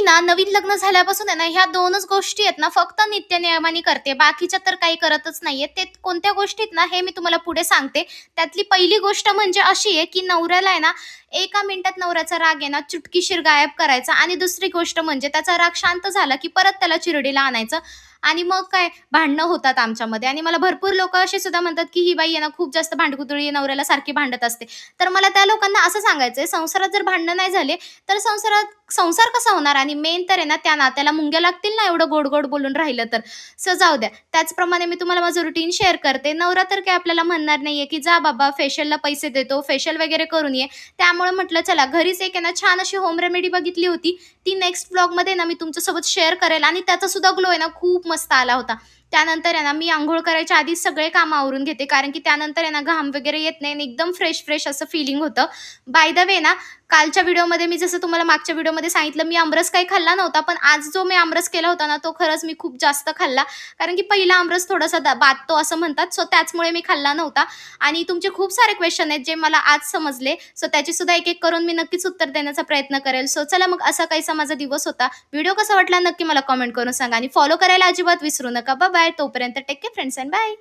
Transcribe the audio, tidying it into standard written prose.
ना नवीन लग्न झाल्यापासून आहे ना, ह्या 2च गोष्टी आहेत ना, फक्त नित्यनियमाने करते. बाकीच्या तर काही करतच नाहीये. ते कोणत्या गोष्टी आहेत ना, हे मी तुम्हाला पुढे सांगते. त्यातली पहिली गोष्ट म्हणजे अशी आहे, की नवऱ्याला आहे ना, एका मिनिटात नवऱ्याचा राग आहे ना, चुटकीसर गायब करायचा आणि दुसरी गोष्ट म्हणजे त्याचा राग शांत झाला, की परत त्याला चिरडीला आणायचं आणि मग काय भांडणं होतात आमच्यामध्ये आणि मला भरपूर लोकं असे सुद्धा म्हणतात, की ही बाई आहे ना, खूप जास्त भांडकुदळी आहे, नवऱ्याला सारखी भांडत असते. तर मला त्या लोकांना असं सांगायचंय, संसारात जर भांडणं नाही झाले, तर संसार कसा होणार आणि मेन तर आहे ना, त्या नात्याला मुंग्या लागतील ना, एवढं गोड-गोड बोलून राहिलं तर. सो जाऊ द्या. त्याचप्रमाणे मी तुम्हाला माझं रुटीन शेअर करते. नवरा तर काही आपल्याला म्हणणार नाहीये, की "जा बाबा फेशियलला पैसे देतो, फेशियल वगैरे करून ये." त्यामुळे म्हटलं चला घरीच एक आहे ना, छान अशी होम रेमेडी बघितली होती. ती नेक्स्ट व्लॉगमध्ये ना, मी तुमच्यासोबत शेअर करेल आणि त्याचा सुद्धा ग्लो आहे ना, खूप मस्त आला होता. त्यानंतर आहे ना, मी अंघोळ करायच्या आधीच सगळे कामं आवरून घेते, कारण की त्यानंतर आहे ना, घाम वगैरे येत नाही आणि एकदम फ्रेश-फ्रेश असं फीलिंग होतं. बाय द वे ना, कालच्या व्हिडिओमध्ये मी जसं तुम्हाला मागच्या व्हिडिओमध्ये सांगितलं, मी आमरस काही खाल्ला नव्हता. पण आज जो मी आमरस केला होता ना, तो खरंच मी खूप जास्त खाल्ला. कारण की पहिला आमरस थोडासा बाधतो असं म्हणतात. सो त्याचमुळे मी खाल्ला नव्हता. आणि तुमचे खूप सारे क्वेशन आहेत, जे मला आज समजले. सो त्याची सुद्धा एक-एक करून मी नक्कीच उत्तर देण्याचा प्रयत्न करेल. सो चला मग असा काहीसा माझा दिवस होता. व्हिडिओ कसा वाटला नक्की मला कमेंट करून सांगा आणि फॉलो करायला अजिबात विसरू नका. Bye bye. तोपर्यंत take care friends and bye.